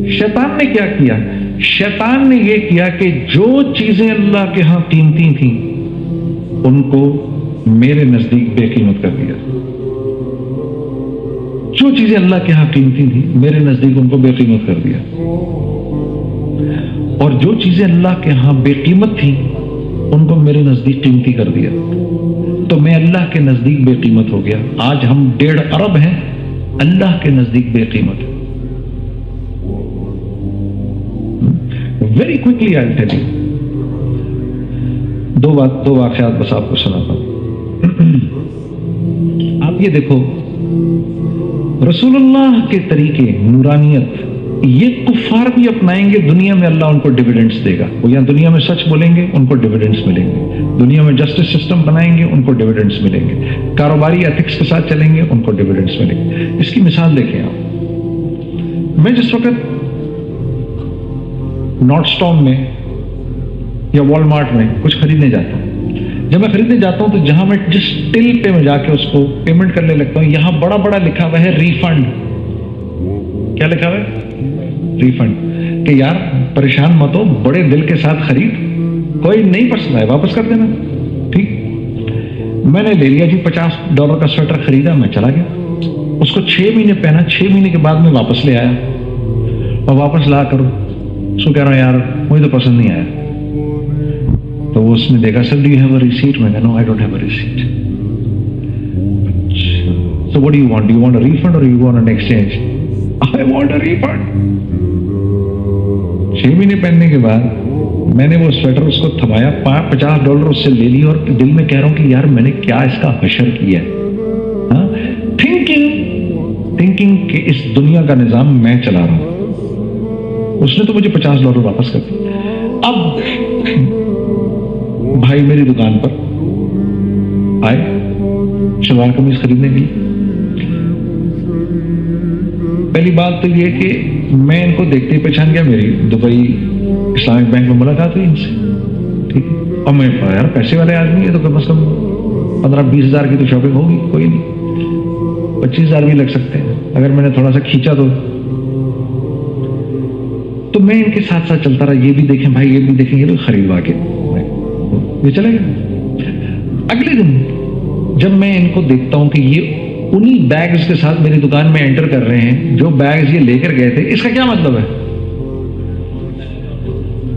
شیطان نے کیا کیا؟ شیطان نے یہ کیا کہ جو چیزیں اللہ کے ہاں قیمتی تھیں ان کو میرے نزدیک بے قیمت کر دیا. جو چیزیں اللہ کے ہاں قیمتی تھیں میرے نزدیک ان کو بے قیمت کر دیا, اور جو چیزیں اللہ کے ہاں بے قیمت تھیں ان کو میرے نزدیک قیمتی کر دیا. تو میں اللہ کے نزدیک بے قیمت ہو گیا. آج ہم 1.5 ارب ہیں, اللہ کے نزدیک بے قیمت ہے. Very quickly I tell you. دو واقعات بس آپ کو سناتا ہوں. آپ یہ دیکھو, رسول اللہ کے طریقے نورانیت یہ کفار بھی اپنائیں گے, دنیا میں اللہ ان کو ڈیویڈنڈز دے گا. وہ یہاں دنیا میں سچ بولیں گے ان کو ڈیویڈنڈز ملیں گے, دنیا میں جسٹس سسٹم بنائیں گے ان کو ڈیویڈنڈز ملیں گے, کاروباری ایتھکس کے ساتھ چلیں گے ان کو ڈیویڈنڈز ملیں گے. اس کی مثال دیکھیں آپ. میں جس وقت نارتھ اسٹون میں یا والمارٹ میں کچھ خریدنے جاتا ہوں, جب میں خریدنے جاتا ہوں تو جہاں میں جس ٹل پہ میں جا کے اس کو پیمنٹ کرنے لگتا ہوں, یہاں بڑا بڑا لکھا ہوا ہے ریفنڈ. کیا لکھا ہوا ہے؟ ریفنڈ. کہ یار پریشان مت ہو, بڑے دل کے ساتھ خرید, کوئی نہیں پسند آئے واپس کر دینا. ٹھیک, میں نے لے لیا جی. $50 کا سویٹر خریدا, میں چلا گیا. اس کو 6 مہینے پہنا. 6 مہینے کے بعد میں واپس لے آیا, اور واپس لا کر اس کو کہہ رہا ہوں یار مجھے تو پسند نہیں آیا. تو وہ اس نے دیکھا, sir do you have a receipt? میں کہا no I don't have a receipt. So what do you want? Do you want a refund اور you want an exchange? I want a refund. 6 مہینے پہننے کے بعد میں نے وہ سویٹر اس کو تھمایا, $50 اس سے لے لی, اور دل میں کہہ رہا ہوں کہ یار میں نے کیا اس کا حشر کیا ہے. ہاں, تھنکنگ کہ اس دنیا کا نظام میں چلا رہا ہوں. اس نے تو مجھے $50 واپس کر دیا. اب بھائی میری دکان پر آئے شلوار قمیض خریدنے کے لیے. پہلی بات تو یہ کہ میں ان کو دیکھتے ہی پہچان گیا. میری دبئی اسلامک بینک میں ملاقات ہوئی ان سے. ٹھیک ہے, اور میں یار پیسے والے آدمی ہے تو کم از کم 15-20 ہزار کی تو شاپنگ ہوگی, کوئی نہیں 25 ہزار بھی لگ سکتے ہیں اگر میں نے تھوڑا سا کھینچا تو میں ان کے ساتھ ساتھ چلتا رہا. یہ بھی دیکھیں بھائی, یہ بھی دیکھیں, یہ تو خریدوا کے یہ چلے گا. اگلے دن جب میں ان کو دیکھتا ہوں کہ یہ انہی بیگز کے ساتھ میری دکان میں انٹر کر رہے ہیں جو بیگز یہ لے کر گئے تھے, اس کا کیا مطلب ہے؟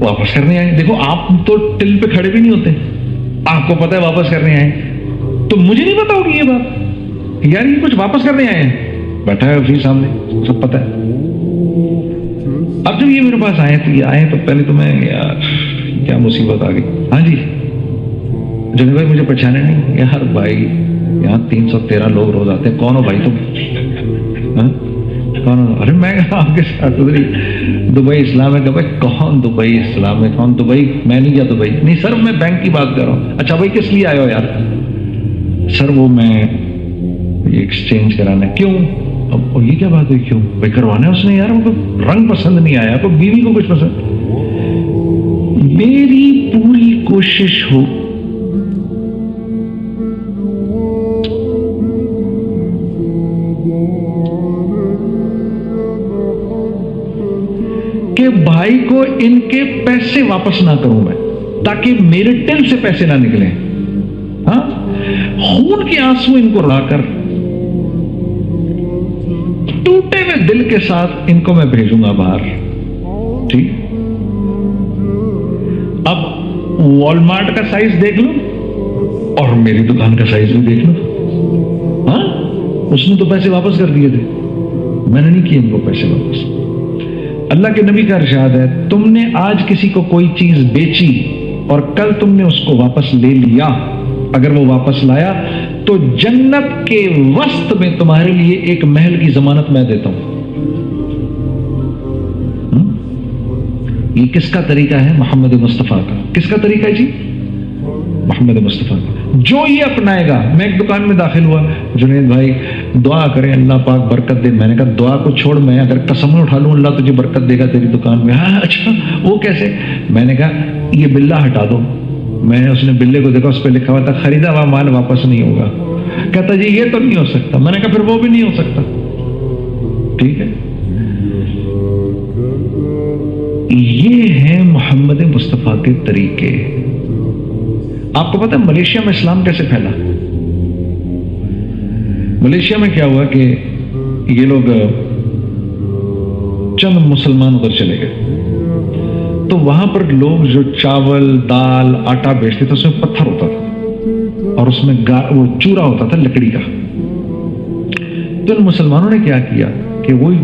واپس کرنے آئے. دیکھو آپ تو ٹل پہ کھڑے بھی نہیں ہوتے, آپ کو پتا ہے واپس کرنے آئے, تو مجھے نہیں پتا ہوگی یہ بات یار یہ کچھ واپس کرنے آئے ہیں. بیٹھا ہے پھر سامنے, سب پتا ہے. اب جب یہ میرے پاس آئے تو پہلے تو میں یار کیا مصیبت آ گئی. ہاں جی جنید بھائی مجھے پہچانے نہیں. یار بھائی یہاں 313 لوگ روز آتے ہیں, کون ہو بھائی تم؟ کون ہو؟ ارے میں آپ کے ساتھ دبئی اسلام ہے. بھائی کون دبئی اسلام ہے, کون دبئی؟ میں نہیں گیا دبئی. نہیں سر میں بینک کی بات کر رہا ہوں. اچھا بھائی کس لیے آئے ہو یار؟ سر وہ میں ایکسچینج کرانا. کیوں؟ اب یہ کیا بات ہے کیوں بھائی کروانا ہے؟ اس نے یار وہ رنگ پسند نہیں آیا, تو بیوی کو کچھ پسند. میری پوری کوشش ہو کہ بھائی کو ان کے پیسے واپس نہ کروں میں, تاکہ میرے ٹل سے پیسے نہ نکلیں. ہاں, خون کے آنسو ان کو رلا کر ٹوٹے ہوئے دل کے ساتھ ان کو میں بھیجوں گا باہر. ٹھیک, اب والمارٹ کا سائز دیکھ لو اور میری دکان کا سائز بھی دیکھ لو. ہاں, اس نے تو پیسے واپس کر دیے تھے, میں نے نہیں کیے ان کو پیسے واپس. اللہ کے نبی کا ارشاد ہے, تم نے آج کسی کو کوئی چیز بیچی اور کل تم نے اس کو واپس لے لیا, اگر وہ واپس لایا تو جنت کے وسط میں تمہارے لیے ایک محل کی ضمانت میں دیتا ہوں. یہ کس کا طریقہ ہے؟ محمد مصطفیٰ کا. کس کا طریقہ ہے جی؟ محمد مصطفیٰ کا. جو یہ اپنائے گا. میں ایک دکان میں داخل ہوا, جنید بھائی دعا کریں اللہ پاک برکت دے. میں نے کہا دعا کو چھوڑ, میں اگر قسم اٹھا لوں اللہ تجھے برکت دے گا تیری دکان میں. ہاں اچھا وہ کیسے؟ میں نے کہا یہ بلہ ہٹا دو. میں نے اس نے بلے کو دیکھا, اس پہ لکھا ہوا تھا خریدا ہوا مال واپس نہیں ہوگا. کہتا جی یہ تو نہیں ہو سکتا. میں نے کہا پھر وہ بھی نہیں ہو سکتا. ٹھیک ہے, یہ ہیں محمد مصطفیٰ کے طریقے. آپ کو پتا ہے ملیشیا میں اسلام کیسے پھیلا؟ ملیشیا میں کیا ہوا کہ یہ لوگ چند مسلمان ادھر چلے گئے، تو وہاں پر لوگ جو چاول دال آٹا بیچتے تھے اس میں پتھر ہوتا تھا اور اس میں وہ چورا ہوتا تھا لکڑی کا. تو ان مسلمانوں نے کیا کیا کہ وہی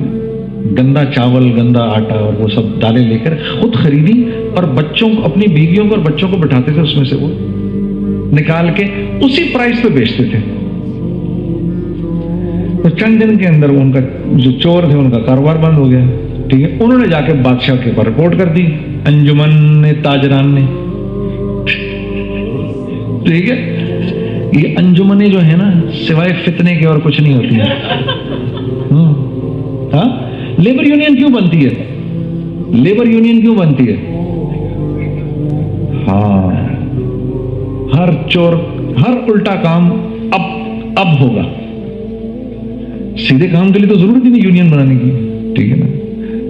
گندا چاول گندا آٹا اور وہ سب دالیں لے کر خود خریدی اور بچوں کو اپنی بیویوں کو اور بچوں کو بٹھاتے تھے، اس میں سے وہ نکال کے اسی پرائس پہ بیچتے تھے. تو چند دن کے اندر ان کا جو چور تھے ان کا کاروبار بند ہو گیا. ٹھیک ہے، انہوں نے جا کے بادشاہ کے اوپر رپورٹ کر دی، انجمن تاجران نے. ٹھیک ہے، یہ انجمنیں جو ہے نا سوائے فتنے کے اور کچھ نہیں ہوتی ہیں. ہاں، لیبر یونین کیوں بنتی ہے؟ لیبر یونین کیوں بنتی ہے؟ ہاں، ہر چور ہر الٹا کام اب ہوگا. سیدھے کام کے لیے تو ضرورت ہی نہیں یونین بنانے کی. ٹھیک ہے نا،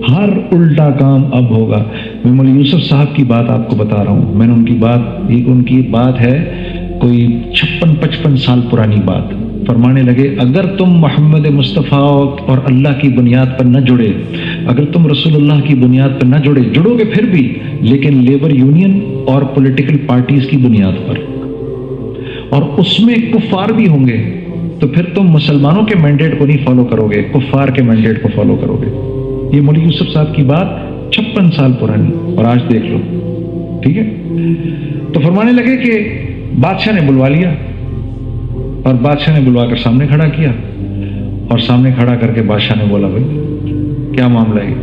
ہر الٹا کام اب ہوگا. میں مولوی یوسف صاحب کی بات آپ کو بتا رہا ہوں. میں نے ان کی بات ہے کوئی 56-55 سال پرانی بات. فرمانے لگے اگر تم محمد مصطفیٰ اور اللہ کی بنیاد پر نہ جڑے، اگر تم رسول اللہ کی بنیاد پر نہ جڑو گے پھر بھی، لیکن لیبر یونین اور پولیٹیکل پارٹیز کی بنیاد پر، اور اس میں کفار بھی ہوں گے، تو پھر تم مسلمانوں کے مینڈیٹ کو نہیں فالو کرو گے، کفار کے مینڈیٹ کو فالو کرو گے. یہ مولوی یوسف صاحب کی بات 56 سال پرانی، اور آج دیکھ لو. ٹھیک ہے، تو فرمانے لگے کہ بادشاہ نے بلوا لیا، اور بادشاہ نے بلوا کر سامنے کھڑا کیا، اور سامنے کھڑا کر کے بادشاہ نے بولا بھائی کیا معاملہ ہے؟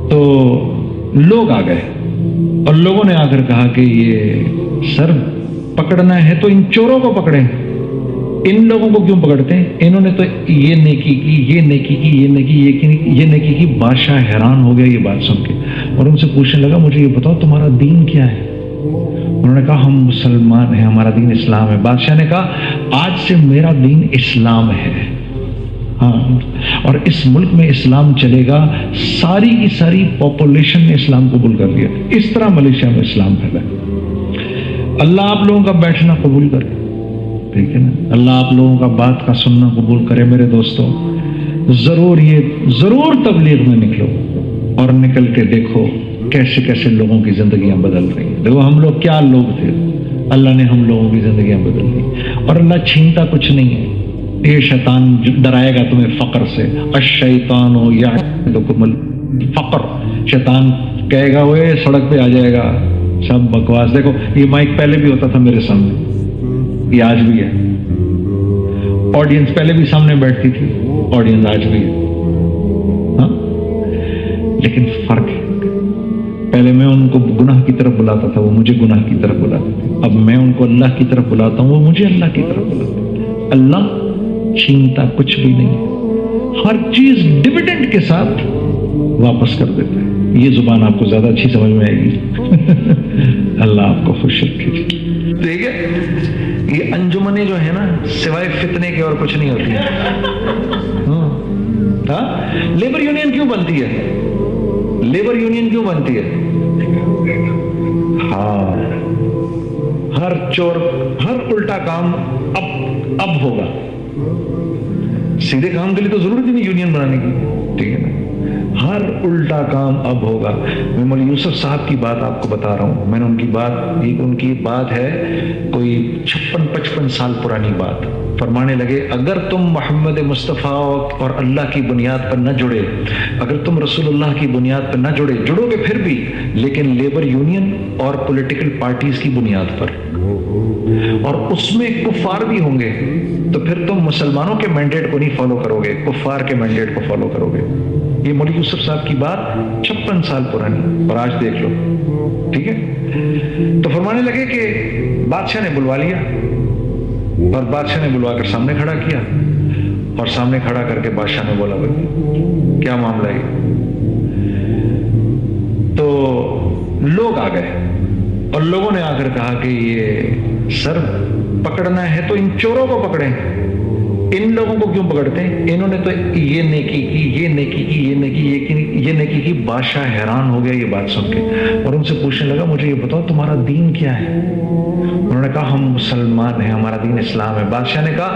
تو لوگ آ گئے اور لوگوں نے آ کر کہا کہ یہ سر پکڑنا ہے تو ان چوروں کو پکڑیں، ان لوگوں کو کیوں پکڑتے ہیں؟ انہوں نے تو یہ نیکی کی، یہ نیکی کی، یہ نیکی کی. بادشاہ حیران ہو گیا یہ بات سن کے، اور ان سے پوچھنے لگا مجھے یہ بتاؤ تمہارا دین کیا ہے؟ انہوں نے کہا ہم مسلمان ہیں، ہمارا دین اسلام ہے. بادشاہ نے کہا آج سے میرا دین اسلام ہے. ہاں، اور اس ملک میں اسلام چلے گا. ساری کی ساری پاپولیشن نے اسلام قبول کر لیا. اس طرح ملیشیا میں اسلام پھیلا. اللہ آپ لوگوں کا بیٹھنا قبول کرے. ٹھیک ہے نا، اللہ آپ لوگوں کا بات کا سننا قبول کرے. میرے دوستوں، ضرور تبلیغ میں نکلو اور نکل کے دیکھو کیسے کیسے لوگوں کی زندگیاں بدل رہی ہیں. دیکھو ہم لوگ کیا لوگ تھے، اللہ نے ہم لوگوں کی زندگیاں بدل دی. اور اللہ چھینتا کچھ نہیں ہے. یہ شیطان ڈرائے گا تمہیں فقر سے، الشیطان یعدکم الفقر. شیطان کہے گا وہ سڑک پہ آ جائے گا، سب بکواس. دیکھو یہ مائک پہلے بھی ہوتا تھا میرے سامنے، یہ آج بھی ہے. آڈینس پہلے بھی سامنے بیٹھتی تھی، آڈینس آج بھی ہے. ہاں، لیکن فرق ہے. پہلے میں ان کو گناہ کی طرف بلاتا تھا، وہ مجھے گناہ کی طرف بلاتے تھے. اب میں ان کو اللہ کی طرف بلاتا ہوں، وہ مجھے اللہ کی طرف بلاتے ہیں. اللہ چھینتا کچھ بھی نہیں، ہر چیز ڈویڈنڈ کے ساتھ واپس کر دیتا ہے. یہ زبان آپ کو زیادہ اچھی سمجھ میں آئے گی. اللہ آپ کو خوش رکھے. ٹھیک ہے، یہ انجمنیں جو ہے نا سوائے فتنے کے اور کچھ نہیں ہوتی ہیں. ہاں، لیبر یونین کیوں بنتی ہے؟ لیبر یونین کیوں بنتی ہے؟ ہاں، ہر چور ہر الٹا کام اب ہوگا. سیدھے کام کے لیے تو ضرورت ہی نہیں یونین بنانے کی. ٹھیک ہے نا، ہر الٹا کام اب ہوگا. میں مولوی یوسف صاحب کی بات آپ کو بتا رہا ہوں. میں نے ان کی بات ہے کوئی 56-55 سال پرانی بات. فرمانے لگے اگر تم محمد مصطفیٰ اور اللہ کی بنیاد پر نہ جڑے، اگر تم رسول اللہ کی بنیاد پر نہ جڑو گے پھر بھی، لیکن لیبر یونین اور پولیٹیکل پارٹیز کی بنیاد پر، اور اس میں کفار بھی ہوں گے، تو پھر تم مسلمانوں کے مینڈیٹ کو نہیں فالو کرو گے، کفار کے مینڈیٹ کو فالو کرو گے. یہ مولوی یوسف صاحب کی بات 56 سال پرانی، اور آج دیکھ لو. ٹھیک ہے، تو فرمانے لگے کہ بادشاہ نے بلوا لیا، اور بادشاہ نے بلوا کر سامنے کھڑا کیا، اور سامنے کھڑا کر کے بادشاہ نے بولا بھائی کیا معاملہ ہے؟ تو لوگ آ گئے اور لوگوں نے آ کر کہا کہ یہ سر پکڑنا ہے تو ان چوروں کو پکڑیں، ان لوگوں کو کیوں پکڑتے ہیں؟ انہوں نے تو یہ نیکی کی، یہ نیکی کی، یہ نیکی کی. بادشاہ حیران ہو گیا یہ بات سن کے اور ان سے پوچھنے لگا مجھے یہ بتاؤ تمہارا دین کیا ہے؟ انہوں نے کہا ہم مسلمان ہیں, ہمارا دین اسلام ہے. بادشاہ نے کہا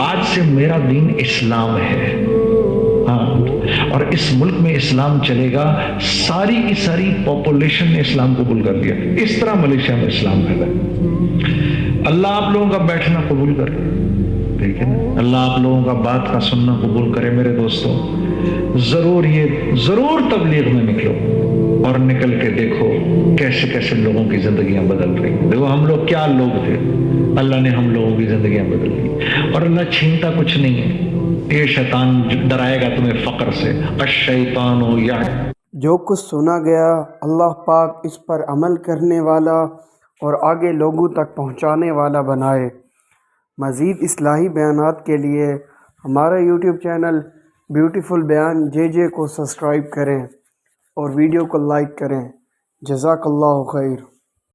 آج سے میرا دین اسلام ہے. ہاں, اور اس ملک میں اسلام چلے گا. ساری کی ساری پاپولیشن نے اسلام قبول کر لیا. اس طرح ملیشیا میں اسلام پھیلا. اللہ آپ لوگوں کا بیٹھنا قبول کرے, ٹھیک ہے نا, اللہ آپ لوگوں کا بات کا سننا قبول کرے. میرے دوستوں ضرور تبلیغ میں نکلو اور نکل کے دیکھو کیسے کیسے لوگوں کی زندگیاں بدل رہی. دیکھو ہم لوگ کیا لوگ تھے, اللہ نے ہم لوگوں کی زندگیاں بدل دی. اور اللہ چھینتا کچھ نہیں ہے. یہ شیطان ڈرائے گا تمہیں فقر سے. الشیطان یا جو کچھ سنا گیا اللہ پاک اس پر عمل کرنے والا اور آگے لوگوں تک پہنچانے والا بنائے. مزید اصلاحی بیانات کے لیے ہمارا یوٹیوب چینل بیوٹیفل بیان JJ کو سبسکرائب کریں اور ویڈیو کو لائک کریں. جزاک اللہ خیر.